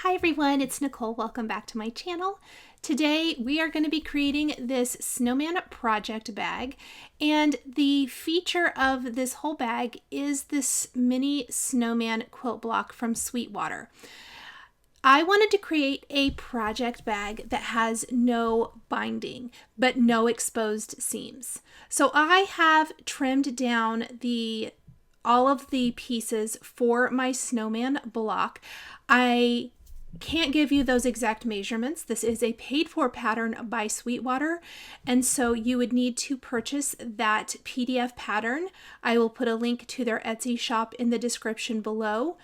Hi everyone, it's Nicole. Welcome back to my channel. Today we are going to be creating this snowman project bag, and the feature of this whole bag is this mini snowman quilt block from Sweetwater. I wanted to create a project bag that has no binding but no exposed seams. So I have trimmed down all of the pieces for my snowman block. I can't give you those exact measurements. This is a paid for pattern by Sweetwater, and so you would need to purchase that PDF pattern. I will put a link to their Etsy shop in the description below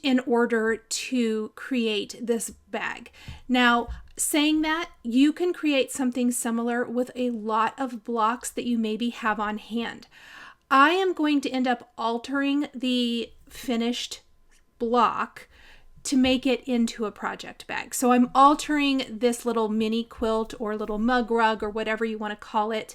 in order to create this bag. Now, saying that, you can create something similar with a lot of blocks that you maybe have on hand. I am going to end up altering the finished block to make it into a project bag. So I'm altering this little mini quilt or little mug rug or whatever you want to call it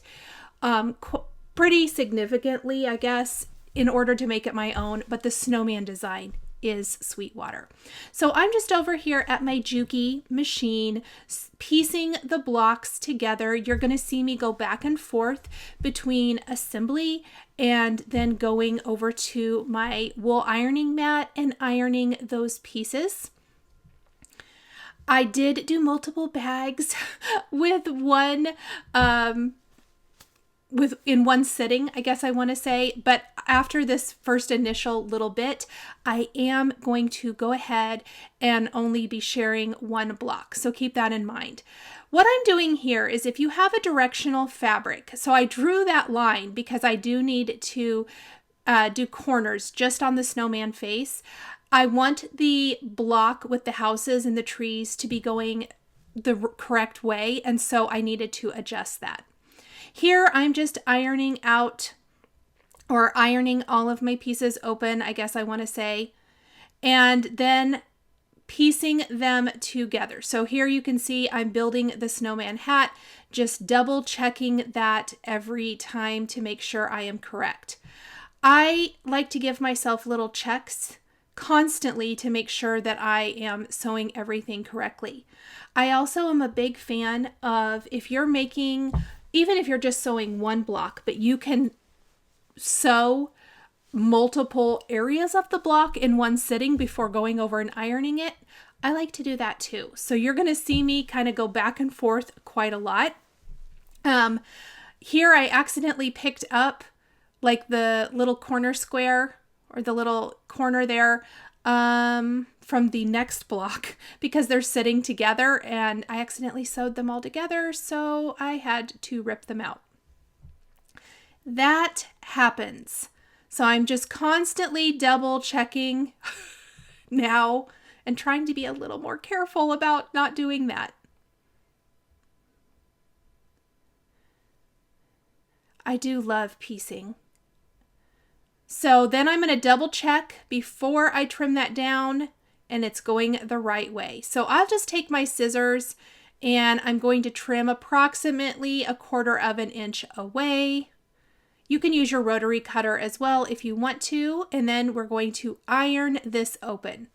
pretty significantly, I guess, in order to make it my own, but the snowman design is Sweetwater. So I'm just over here at my Juki machine piecing the blocks together. You're going to see me go back and forth between assembly and then going over to my wool ironing mat and ironing those pieces. I did do multiple bags with in one sitting, I guess I want to say, but after this first initial little bit, I am going to go ahead and only be sharing one block. So keep that in mind. What I'm doing here is, if you have a directional fabric, so I drew that line because I do need to do corners just on the snowman face. I want the block with the houses and the trees to be going the correct way, and so I needed to adjust that. Here I'm just ironing out, or ironing all of my pieces open, I guess I want to say, and then piecing them together. So here you can see I'm building the snowman hat, just double checking that every time to make sure I am correct. I like to give myself little checks constantly to make sure that I am sewing everything correctly. I also am a big fan of, even if you're just sewing one block, but you can sew multiple areas of the block in one sitting before going over and ironing it, I like to do that too. So you're going to see me kind of go back and forth quite a lot. Here I accidentally picked up like the little corner square or the little corner there from the next block because they're sitting together, and I accidentally sewed them all together, so I had to rip them out. That happens. So I'm just constantly double checking now and trying to be a little more careful about not doing that. I do love piecing. So then I'm going to double check before I trim that down and it's going the right way. So I'll just take my scissors and I'm going to trim approximately 1/4 of an inch away. You can use your rotary cutter as well if you want to, and then we're going to iron this open.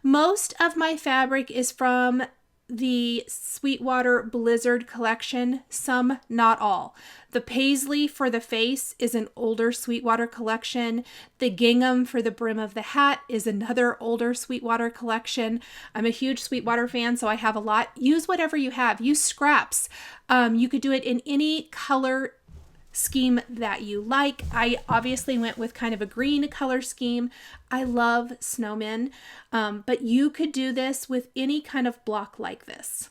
Most of my fabric is from the Sweetwater Blizzard collection, some, not all. The paisley for the face is an older Sweetwater collection. The gingham for the brim of the hat is another older Sweetwater collection. I'm a huge Sweetwater fan, so I have a lot. Use whatever you have. Use scraps. You could do it in any color scheme that you like. I obviously went with kind of a green color scheme. I love snowmen, but you could do this with any kind of block like this.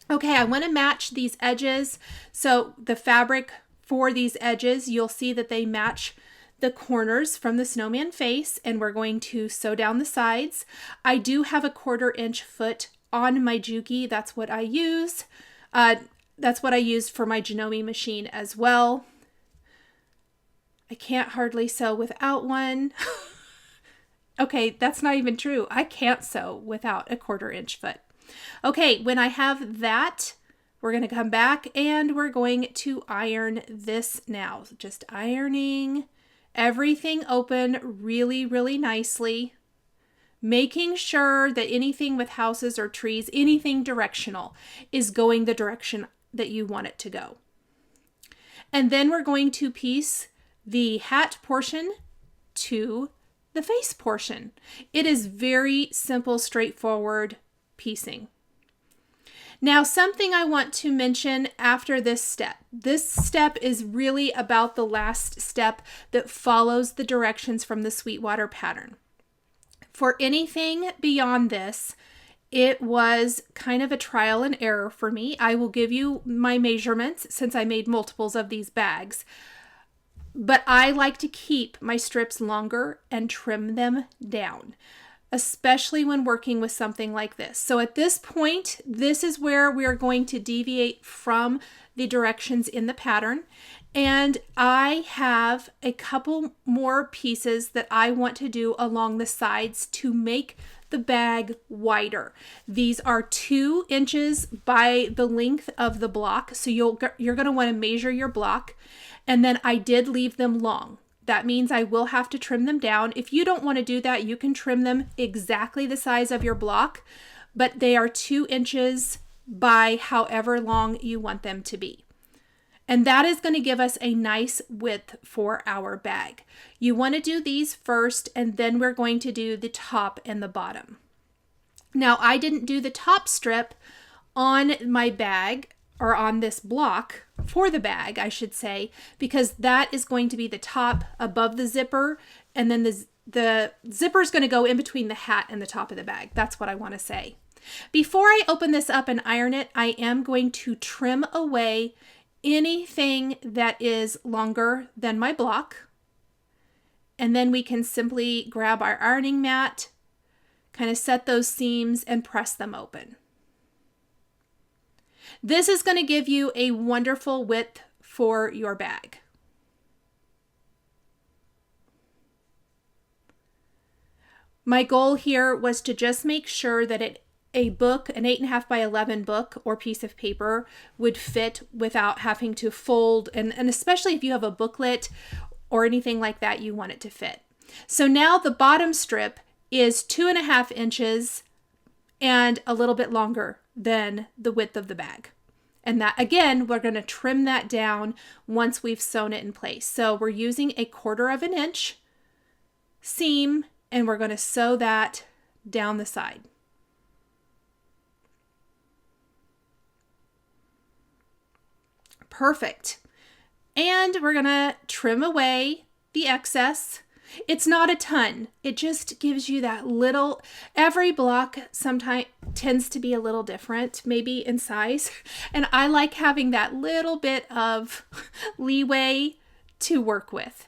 Okay, I want to match these edges. So the fabric for these edges, you'll see that they match the corners from the snowman face, and we're going to sew down the sides. I do have a 1/4 inch foot on my Juki. That's what I use. That's what I used for my Janome machine as well. I can't hardly sew without one. Okay, that's not even true. I can't sew without a 1/4 inch foot. Okay, when I have that, we're going to come back and we're going to iron this now. Just ironing everything open really, really nicely. making sure that anything with houses or trees, anything directional, is going the direction that you want it to go. And then we're going to piece the hat portion to the face portion. It is very simple, straightforward piecing. Now, something I want to mention after this step. This step is really about the last step that follows the directions from the Sweetwater pattern. For anything beyond this, it was kind of a trial and error for me. I will give you my measurements since I made multiples of these bags. But I like to keep my strips longer and trim them down, especially when working with something like this. So at this point, this is where we are going to deviate from the directions in the pattern. And I have a couple more pieces that I want to do along the sides to make the bag wider. These are 2 inches by the length of the block. So you're going to want to measure your block. And then I did leave them long. That means I will have to trim them down. If you don't want to do that, you can trim them exactly the size of your block, but they are 2 inches by however long you want them to be. And that is going to give us a nice width for our bag. You want to do these first, and then we're going to do the top and the bottom. Now, I didn't do the top strip on my bag, or on this block for the bag, I should say, because that is going to be the top above the zipper, and then the zipper is going to go in between the hat and the top of the bag. That's what I want to say. Before I open this up and iron it, I am going to trim away anything that is longer than my block, and then we can simply grab our ironing mat, kind of set those seams and press them open. This is going to give you a wonderful width for your bag. My goal here was to just make sure that a book, an 8.5 by 11 book or piece of paper, would fit without having to fold, and especially if you have a booklet or anything like that, you want it to fit. So now the bottom strip is 2.5 inches and a little bit longer than the width of the bag. And that, again, we're going to trim that down once we've sewn it in place. So we're using a 1/4 inch seam, and we're going to sew that down the side. Perfect. And we're going to trim away the excess. It's not a ton. It just gives you that little, every block sometimes tends to be a little different, maybe in size. And I like having that little bit of leeway to work with.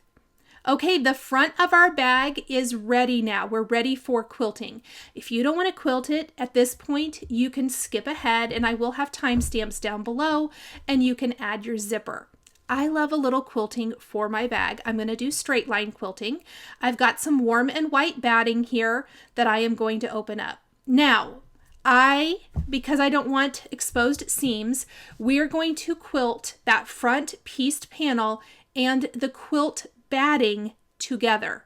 Okay, the front of our bag is ready now. We're ready for quilting. If you don't want to quilt it at this point, you can skip ahead, and I will have timestamps down below, and you can add your zipper. I love a little quilting for my bag. I'm going to do straight line quilting. I've got some warm and white batting here that I am going to open up. Now, because I don't want exposed seams, we're going to quilt that front pieced panel and the quilt batting together.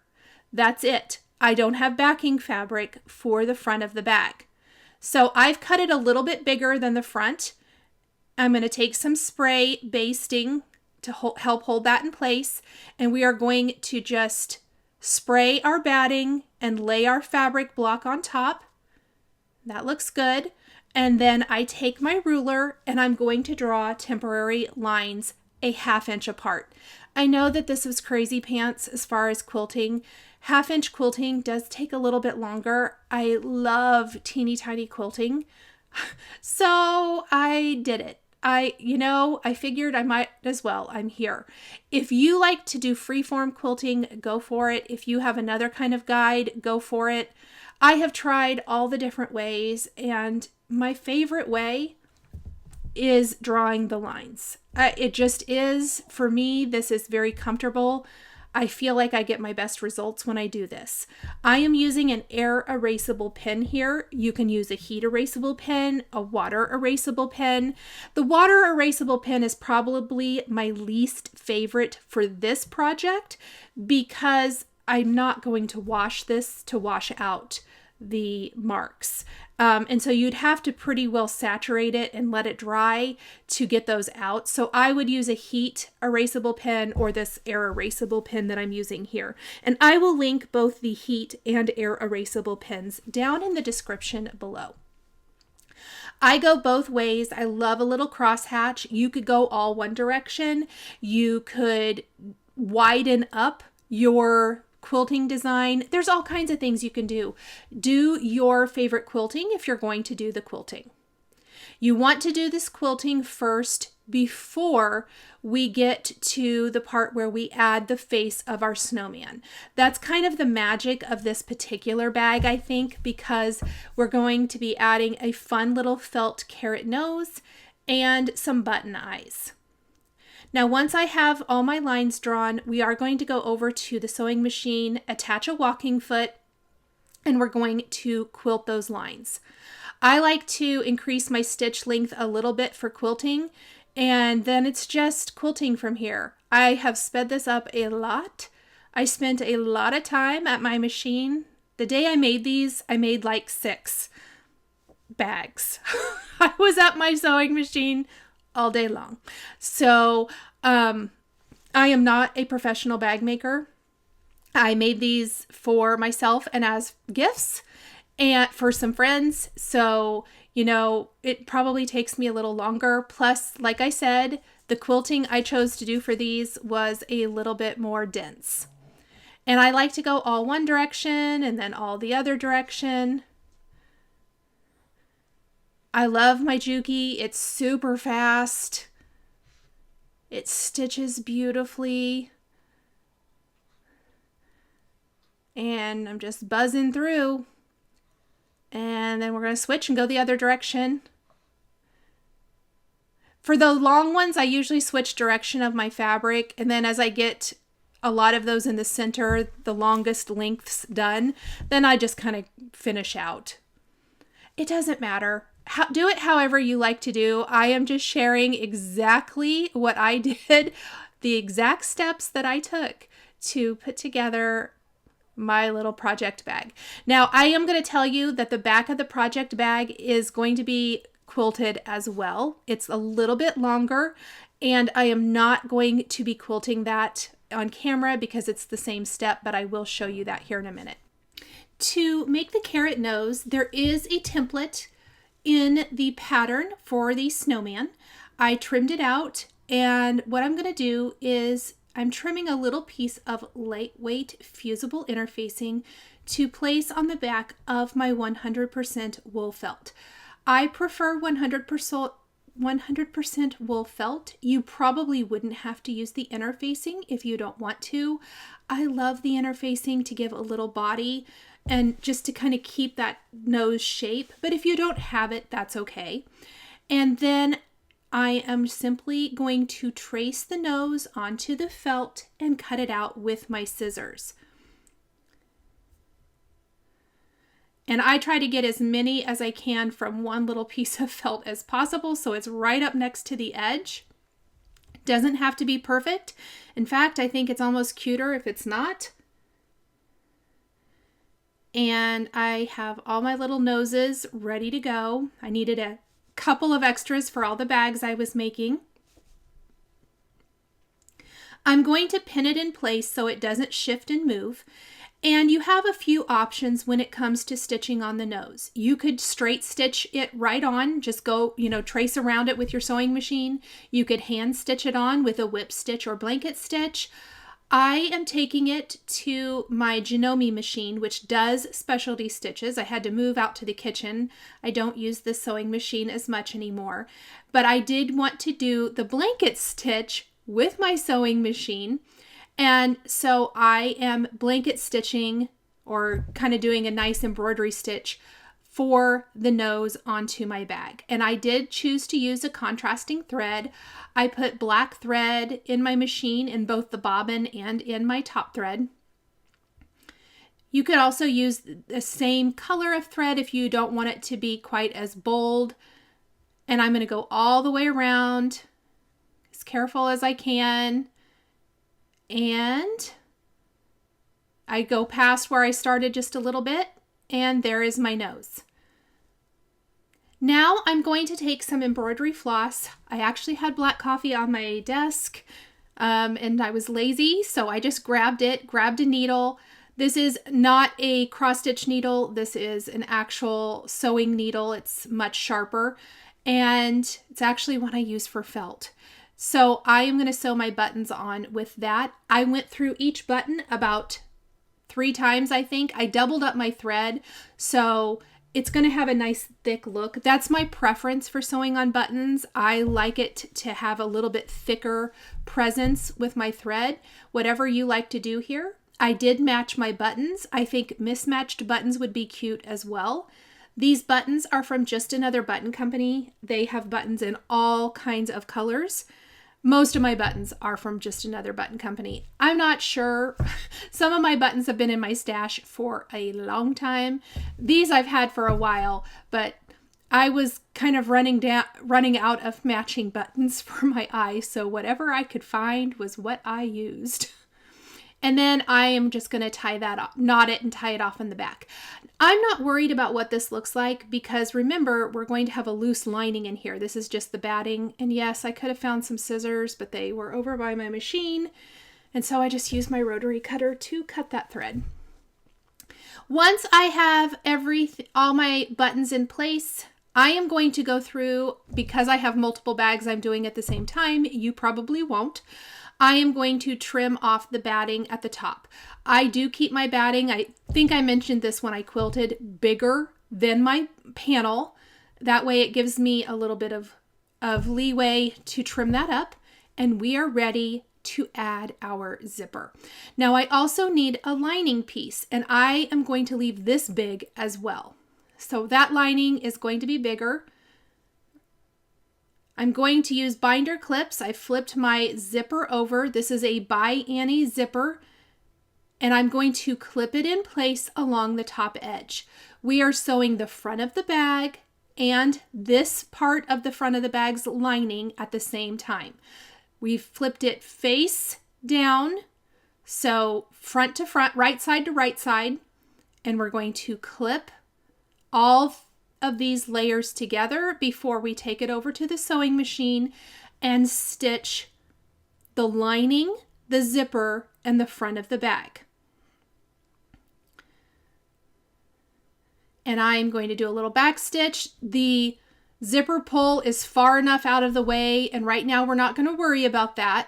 That's it. I don't have backing fabric for the front of the bag. So I've cut it a little bit bigger than the front. I'm going to take some spray basting to help hold that in place, and we are going to just spray our batting and lay our fabric block on top. That looks good. And then I take my ruler and I'm going to draw temporary lines a 1/2 inch apart. I know that this was crazy pants as far as quilting. 1/2 inch quilting does take a little bit longer. I love teeny tiny quilting, so I did it. I figured I might as well. I'm here. If you like to do freeform quilting, go for it. If you have another kind of guide, go for it. I have tried all the different ways, and my favorite way is drawing the lines. It just is, for me, this is very comfortable. I feel like I get my best results when I do this. I am using an air erasable pen here. You can use a heat erasable pen, a water erasable pen. The water erasable pen is probably my least favorite for this project because I'm not going to wash this to wash out the marks. And so you'd have to pretty well saturate it and let it dry to get those out. So I would use a heat erasable pen or this air erasable pen that I'm using here. And I will link both the heat and air erasable pens down in the description below. I go both ways. I love a little crosshatch. You could go all one direction. You could widen up your quilting design. There's all kinds of things you can do. Do your favorite quilting if you're going to do the quilting. You want to do this quilting first before we get to the part where we add the face of our snowman. That's kind of the magic of this particular bag, I think, because we're going to be adding a fun little felt carrot nose and some button eyes. Now, once I have all my lines drawn, we are going to go over to the sewing machine, attach a walking foot, and we're going to quilt those lines. I like to increase my stitch length a little bit for quilting, and then it's just quilting from here. I have sped this up a lot. I spent a lot of time at my machine. The day I made these, I made like 6 bags. I was at my sewing machine all day long. So I am not a professional bag maker. I made these for myself and as gifts and for some friends. So, you know, it probably takes me a little longer. Plus, like I said, the quilting I chose to do for these was a little bit more dense. And I like to go all one direction and then all the other direction. I love my Juki. It's super fast. It stitches beautifully. And I'm just buzzing through. And then we're going to switch and go the other direction. For the long ones, I usually switch direction of my fabric. And then as I get a lot of those in the center, the longest lengths done, then I just kind of finish out. It doesn't matter. Do it however you like to do. I am just sharing exactly what I did, the exact steps that I took to put together my little project bag. Now, I am going to tell you that the back of the project bag is going to be quilted as well. It's a little bit longer, and I am not going to be quilting that on camera because it's the same step, but I will show you that here in a minute. To make the carrot nose, there is a template in the pattern for the snowman. I trimmed it out, and what I'm going to do is I'm trimming a little piece of lightweight fusible interfacing to place on the back of my 100% wool felt. I prefer 100% wool felt. You probably wouldn't have to use the interfacing if you don't want to. I love the interfacing to give a little body and just to kind of keep that nose shape. But if you don't have it, that's okay. And then I am simply going to trace the nose onto the felt and cut it out with my scissors. And I try to get as many as I can from one little piece of felt as possible, so it's right up next to the edge. Doesn't have to be perfect. In fact, I think it's almost cuter if it's not. And I have all my little noses ready to go. I needed a couple of extras for all the bags I was making. I'm going to pin it in place so it doesn't shift and move. And you have a few options when it comes to stitching on the nose. You could straight stitch it right on, just go, trace around it with your sewing machine. You could hand stitch it on with a whip stitch or blanket stitch. I am taking it to my Janome machine, which does specialty stitches. I had to move out to the kitchen. I don't use this sewing machine as much anymore, but I did want to do the blanket stitch with my sewing machine. And so I am blanket stitching or kind of doing a nice embroidery stitch for the nose onto my bag. And I did choose to use a contrasting thread. I put black thread in my machine in both the bobbin and in my top thread. You could also use the same color of thread if you don't want it to be quite as bold. And I'm going to go all the way around as careful as I can. And I go past where I started just a little bit, and there is my nose. Now I'm going to take some embroidery floss. I actually had black coffee on my desk and I was lazy, so I just grabbed a needle. This is not a cross-stitch needle. This is an actual sewing needle. It's much sharper, and it's actually what I use for felt. So I am going to sew my buttons on with that. I went through each button about 3 times, I think. I doubled up my thread, so it's going to have a nice thick look. That's my preference for sewing on buttons. I like it to have a little bit thicker presence with my thread. Whatever you like to do here. I did match my buttons. I think mismatched buttons would be cute as well. These buttons are from Just Another Button Company. They have buttons in all kinds of colors. Most of my buttons are from Just Another Button Company. I'm not sure. Some of my buttons have been in my stash for a long time. These I've had for a while, but I was kind of running out of matching buttons for my eye, so whatever I could find was what I used. And then I am just going to tie that off, knot it and tie it off in the back. I'm not worried about what this looks like because remember, we're going to have a loose lining in here. This is just the batting. And yes, I could have found some scissors, but they were over by my machine. And so I just used my rotary cutter to cut that thread. Once I have all my buttons in place, I am going to go through, because I have multiple bags I'm doing at the same time, you probably won't. I am going to trim off the batting at the top. I do keep my batting, I think I mentioned this when I quilted, bigger than my panel. That way it gives me a little bit of leeway to trim that up, and we are ready to add our zipper. Now I also need a lining piece, and I am going to leave this big as well. So that lining is going to be bigger. I'm going to use binder clips. I flipped my zipper over. This is a by Annie zipper, and I'm going to clip it in place along the top edge. We are sewing the front of the bag and this part of the front of the bag's lining at the same time. We've flipped it face down, so front to front, right side to right side, and we're going to clip all of these layers together before we take it over to the sewing machine and stitch the lining, the zipper, and the front of the bag. And I'm going to do a little back stitch. The zipper pull is far enough out of the way, and right now we're not going to worry about that.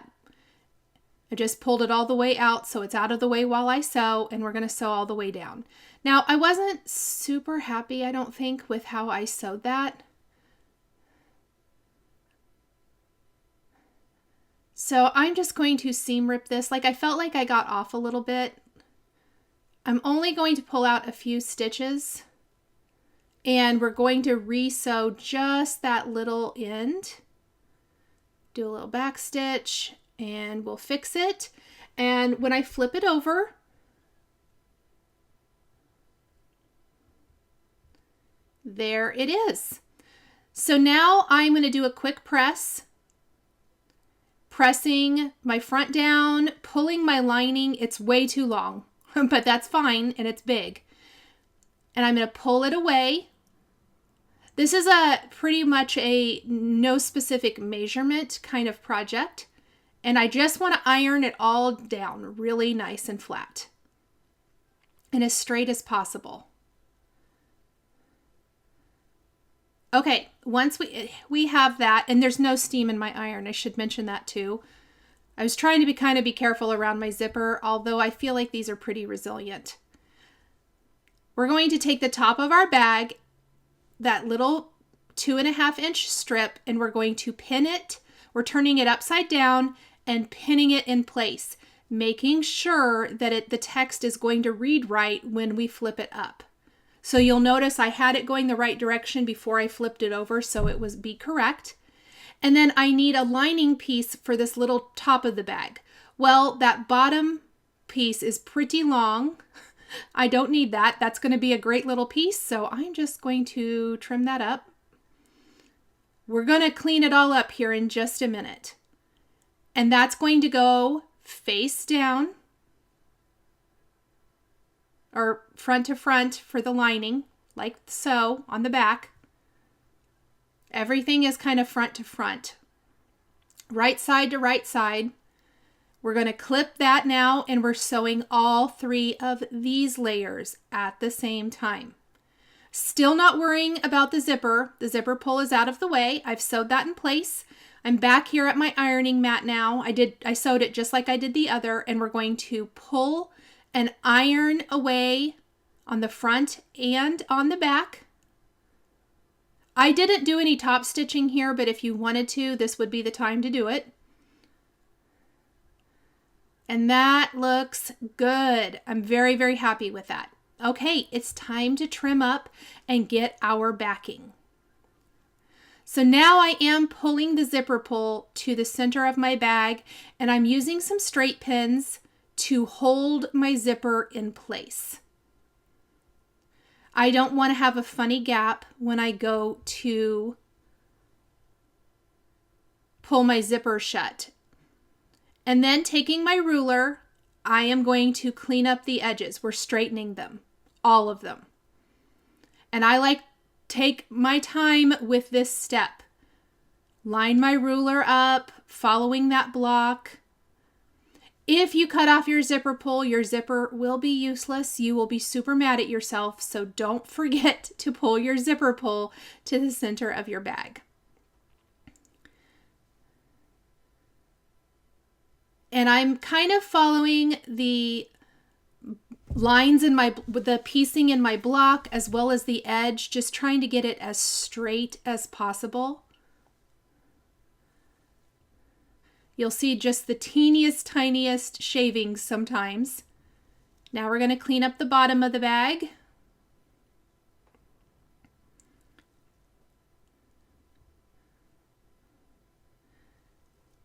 I just pulled it all the way out so it's out of the way while I sew, and we're going to sew all the way down. Now, I wasn't super happy, I don't think, with how I sewed that. So I'm just going to seam rip this. Like, I felt like I got off a little bit. I'm only going to pull out a few stitches, and we're going to re-sew just that little end. Do a little back stitch, and we'll fix it. And when I flip it over, there it is. So now I'm going to do a quick press, pressing my front down, pulling my lining. It's way too long, but that's fine, and it's big. And I'm going to pull it away. This is pretty much a no specific measurement kind of project, and I just want to iron it all down really nice and flat and as straight as possible. Okay, once we have that, and there's no steam in my iron, I should mention that too. I was trying to be careful around my zipper, although I feel like these are pretty resilient. We're going to take the top of our bag, that little 2.5 inch strip, and we're going to pin it. We're turning it upside down and pinning it in place, making sure that the text is going to read right when we flip it up. So you'll notice I had it going the right direction before I flipped it over, so it was be correct. And then I need a lining piece for this little top of the bag. Well, that bottom piece is pretty long. I don't need that. That's going to be a great little piece, so I'm just going to trim that up. We're going to clean it all up here in just a minute. And that's going to go face down. or front to front for the lining, like so on the back. Everything is kind of front to front, right side to right side. We're going to clip that now, and we're sewing all 3 of these layers at the same time. Still not worrying about the zipper. The zipper pull is out of the way. I've sewed that in place. I'm back here at my ironing mat now. I sewed it just like I did the other, and we're going to pull and iron away on the front and on the back. I didn't do any top stitching here, but if you wanted to, this would be the time to do it. And that looks good. I'm very, very happy with that. Okay, it's time to trim up and get our backing. So now I am pulling the zipper pull to the center of my bag, and I'm using some straight pins to hold my zipper in place. I don't want to have a funny gap when I go to pull my zipper shut. And then taking my ruler, I am going to clean up the edges. We're straightening them, all of them. And I like take my time with this step. Line my ruler up, following that block. If you cut off your zipper pull, your zipper will be useless. You will be super mad at yourself. So don't forget to pull your zipper pull to the center of your bag. And I'm kind of following the lines in the piecing in my block as well as the edge, just trying to get it as straight as possible. You'll see just the teeniest, tiniest shavings sometimes. Now we're going to clean up the bottom of the bag.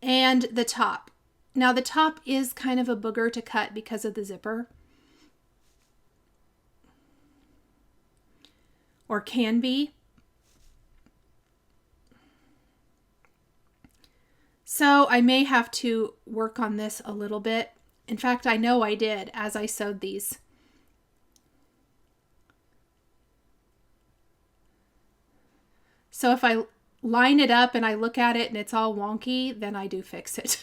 And the top. Now the top is kind of a booger to cut because of the zipper. Or can be. So I may have to work on this a little bit. In fact, I know I did as I sewed these. So if I line it up and I look at it and it's all wonky, then I do fix it.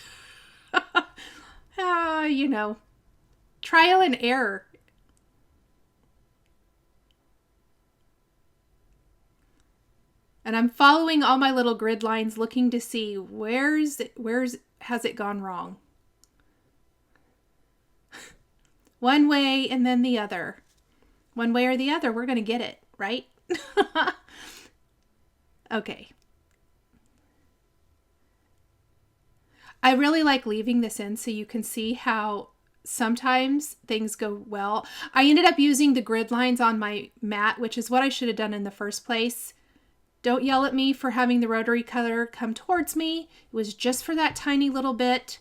You know, trial and error. And I'm following all my little grid lines, looking to see where's has it gone wrong. One way and then the other. One way or the other, we're going to get it, right? Okay. I really like leaving this in so you can see how sometimes things go well. I ended up using the grid lines on my mat, which is what I should have done in the first place. Don't yell at me for having the rotary cutter come towards me. It was just for that tiny little bit.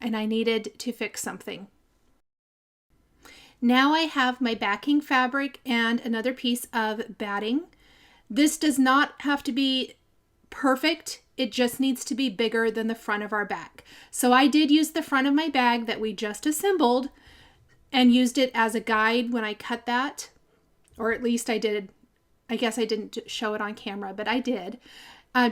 And I needed to fix something. Now I have my backing fabric and another piece of batting. This does not have to be perfect. It just needs to be bigger than the front of our bag. So I did use the front of my bag that we just assembled and used it as a guide when I cut that. Or at least I did. I guess I didn't show it on camera, but I did.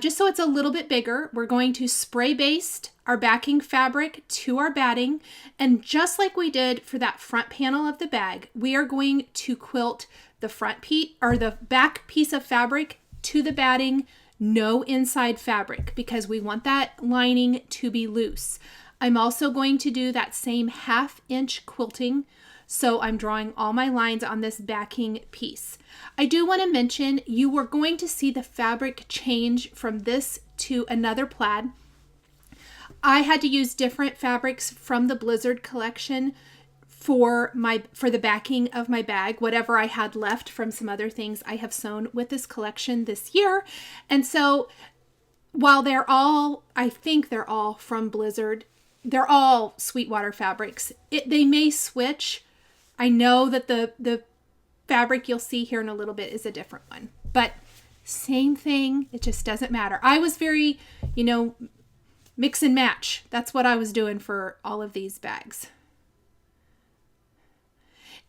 Just so it's a little bit bigger, we're going to spray baste our backing fabric to our batting. And just like we did for that front panel of the bag, we are going to quilt the front piece or the back piece of fabric to the batting, no inside fabric, because we want that lining to be loose. I'm also going to do that same 1/2 inch quilting. So I'm drawing all my lines on this backing piece. I do want to mention you were going to see the fabric change from this to another plaid. I had to use different fabrics from the Blizzard collection for the backing of my bag, whatever I had left from some other things I have sewn with this collection this year. And so while I think they're all from Blizzard, they're all Sweetwater fabrics. They may switch. I know that the fabric you'll see here in a little bit is a different one, but same thing. It just doesn't matter. I was very, mix and match. That's what I was doing for all of these bags.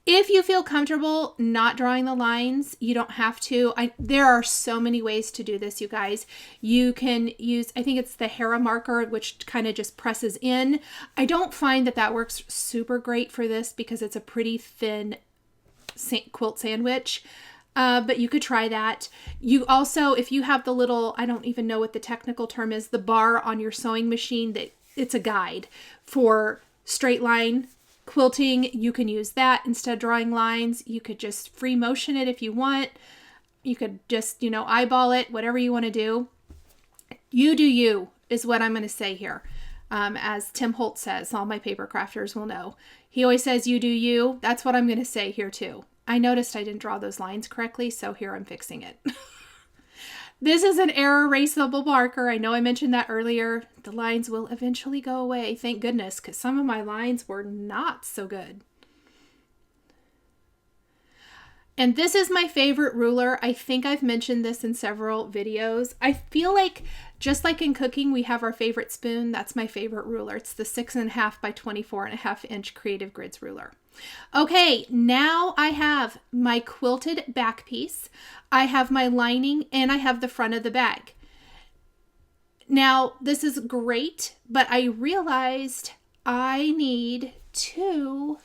If you feel comfortable not drawing the lines, you don't have to. There are so many ways to do this, you guys. You can use, I think it's the Hera marker, which kind of just presses in. I don't find that that works super great for this because it's a pretty thin quilt sandwich. But you could try that. You also, if you have the little, I don't even know what the technical term is, the bar on your sewing machine, that it's a guide for straight line quilting, you can use that instead of drawing lines. You could just free motion it if you want. You could just, you know, eyeball it, whatever you want to do. You do you is what I'm going to say here. As Tim Holt says, all my paper crafters will know. He always says, you do you. That's what I'm going to say here too. I noticed I didn't draw those lines correctly, so here I'm fixing it. This is an error erasable marker. I know I mentioned that earlier. The lines will eventually go away, thank goodness, because some of my lines were not so good. And this is my favorite ruler. I think I've mentioned this in several videos. I feel like, just like in cooking, we have our favorite spoon. That's my favorite ruler. It's the 6.5 by 24.5 inch Creative Grids ruler. Okay, now I have my quilted back piece. I have my lining and I have the front of the bag. Now, this is great, but I realized I need to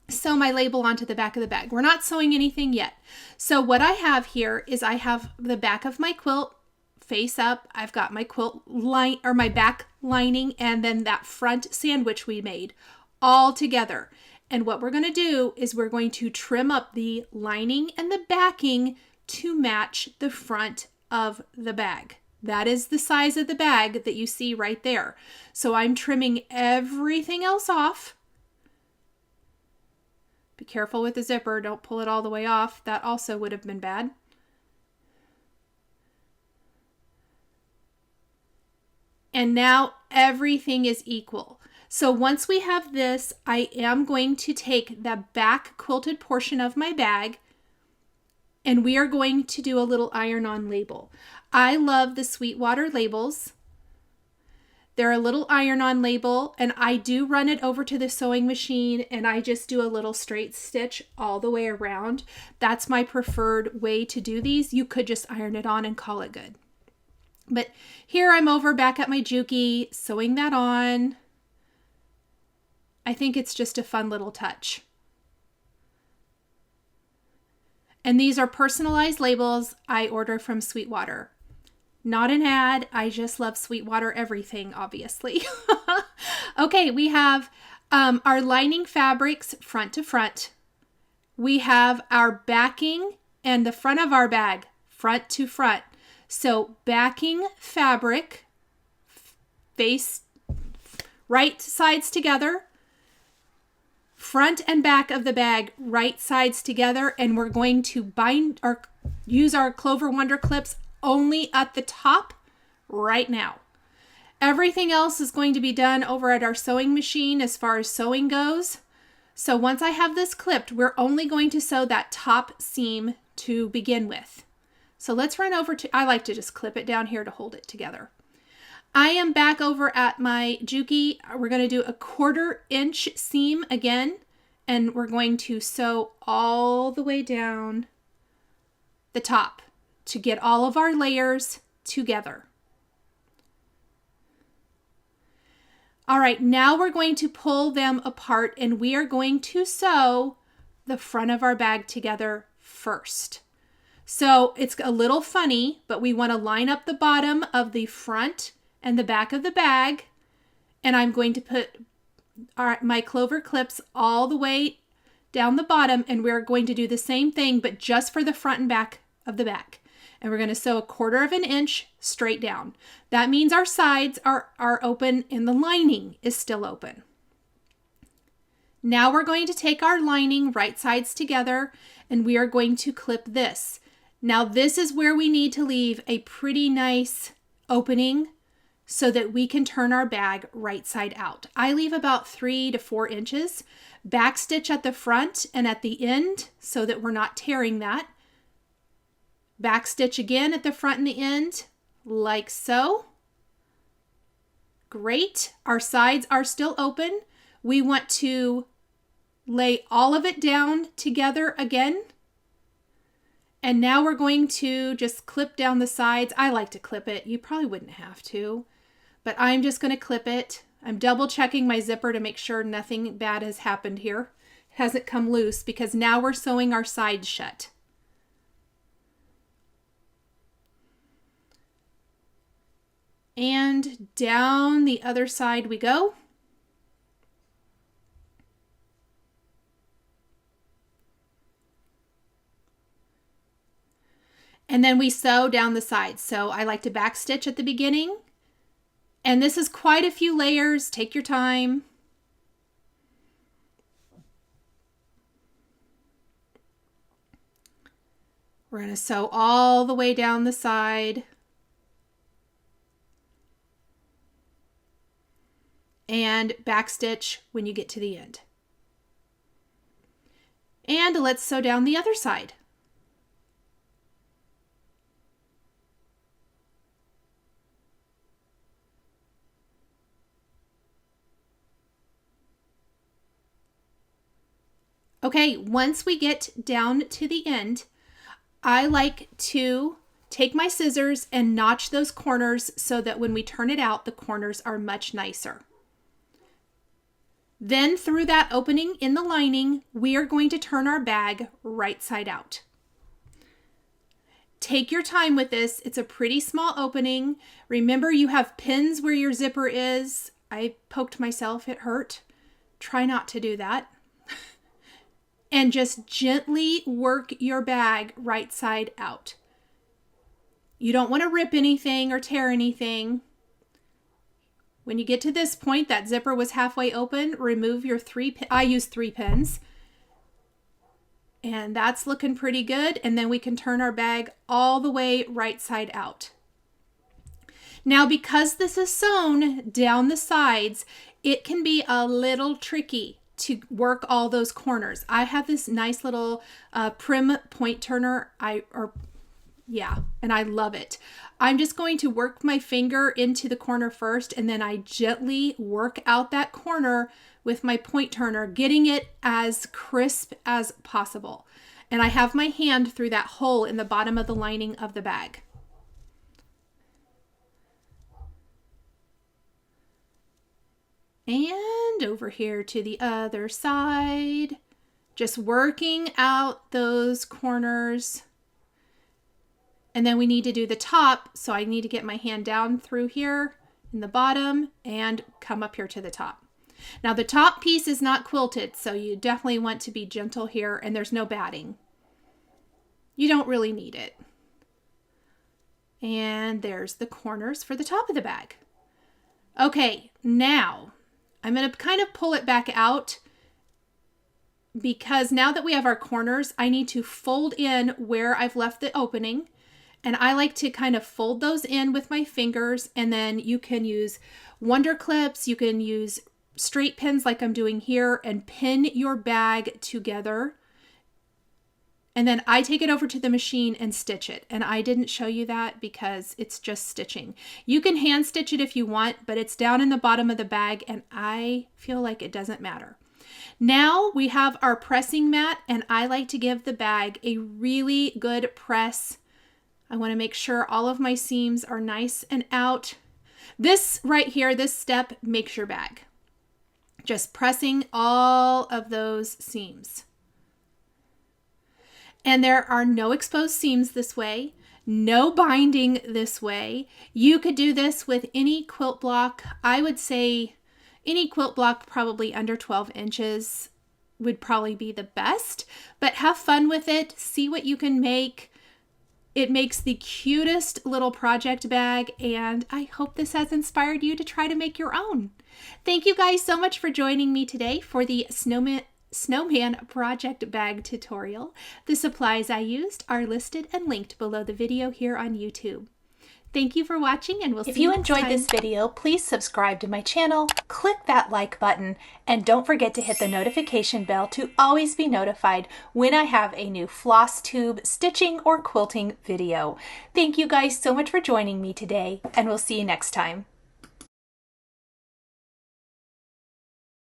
sew my label onto the back of the bag. We're not sewing anything yet. So what I have here is I have the back of my quilt face up. I've got my quilt line, or my back lining, and then that front sandwich we made all together. And what we're going to do is we're going to trim up the lining and the backing to match the front of the bag. That is the size of the bag that you see right there. So I'm trimming everything else off. Be careful with the zipper. Don't pull it all the way off. That also would have been bad. And now everything is equal. So once we have this, I am going to take the back quilted portion of my bag and we are going to do a little iron-on label. I love the Sweetwater labels. They're a little iron-on label, and I do run it over to the sewing machine and I just do a little straight stitch all the way around. That's my preferred way to do these. You could just iron it on and call it good. But here I'm over back at my Juki, sewing that on. I think it's just a fun little touch. And these are personalized labels I order from Sweetwater. Not an ad, I just love Sweetwater everything, obviously. Okay, we have our lining fabrics front to front. We have our backing and the front of our bag front to front. So backing fabric, face right sides together, front and back of the bag right sides together, and we're going to bind or use our Clover Wonder clips only at the top right now. Everything else is going to be done over at our sewing machine as far as sewing goes. So once I have this clipped, we're only going to sew that top seam to begin with. So let's run over to, I like to just clip it down here to hold it together. I am back over at my Juki. We're going to do a 1/4 inch seam again, and we're going to sew all the way down the top to get all of our layers together. All right, now we're going to pull them apart and we are going to sew the front of our bag together first. So it's a little funny, but we want to line up the bottom of the front and the back of the bag. And I'm going to put my clover clips all the way down the bottom, and we're going to do the same thing, but just for the front and back of the bag. And we're going to sew 1/4 inch straight down. That means our sides are open and the lining is still open. Now we're going to take our lining right sides together and we are going to clip this. Now this is where we need to leave a pretty nice opening so that we can turn our bag right side out. I leave about 3 to 4 inches. Back stitch at the front and at the end so that we're not tearing that. Back stitch again at the front and the end, like so. Great. Our sides are still open. We want to lay all of it down together again. And now we're going to just clip down the sides. I like to clip it. You probably wouldn't have to, but I'm just going to clip it. I'm double checking my zipper to make sure nothing bad has happened here. It hasn't come loose because now we're sewing our sides shut. And down the other side we go. And then we sew down the sides. So I like to back stitch at the beginning. And this is quite a few layers. Take your time. We're going to sew all the way down the side. And back stitch when you get to the end. And let's sew down the other side. Okay, once we get down to the end, I like to take my scissors and notch those corners so that when we turn it out, the corners are much nicer. Then through that opening in the lining, we are going to turn our bag right side out. Take your time with this. It's a pretty small opening. Remember, you have pins where your zipper is. I poked myself, it hurt. Try not to do that. And just gently work your bag right side out. You don't want to rip anything or tear anything. When you get to this point, that zipper was halfway open, remove your 3 pins. I use 3 pins. And that's looking pretty good. And then we can turn our bag all the way right side out. Now, because this is sewn down the sides, it can be a little tricky to work all those corners. I have this nice little prim point turner. And I love it. I'm just going to work my finger into the corner first, and then I gently work out that corner with my point turner, getting it as crisp as possible. And I have my hand through that hole in the bottom of the lining of the bag. And over here to the other side, just working out those corners. And then we need to do the top, so I need to get my hand down through here in the bottom and come up here to the top. Now the top piece is not quilted, so you definitely want to be gentle here, and there's no batting. You don't really need it. And there's the corners for the top of the bag. Okay, now I'm going to kind of pull it back out because now that we have our corners, I need to fold in where I've left the opening. And I like to kind of fold those in with my fingers, and then you can use wonder clips, you can use straight pins like I'm doing here, and pin your bag together. And then I take it over to the machine and stitch it. And I didn't show you that because it's just stitching. You can hand stitch it if you want, but it's down in the bottom of the bag, and I feel like it doesn't matter. Now we have our pressing mat, and I like to give the bag a really good press. I want to make sure all of my seams are nice and out. This right here, this step makes your bag. Just pressing all of those seams. And there are no exposed seams this way, no binding this way. You could do this with any quilt block. I would say any quilt block probably under 12 inches would probably be the best, but have fun with it. See what you can make. It makes the cutest little project bag, and I hope this has inspired you to try to make your own. Thank you guys so much for joining me today for the Snowman project bag tutorial. The supplies I used are listed and linked below the video here on YouTube. Thank you for watching, and we'll see you next time. If you enjoyed this video, please subscribe to my channel, click that like button, and don't forget to hit the notification bell to always be notified when I have a new Flosstube stitching or quilting video. Thank you guys so much for joining me today, and we'll see you next time.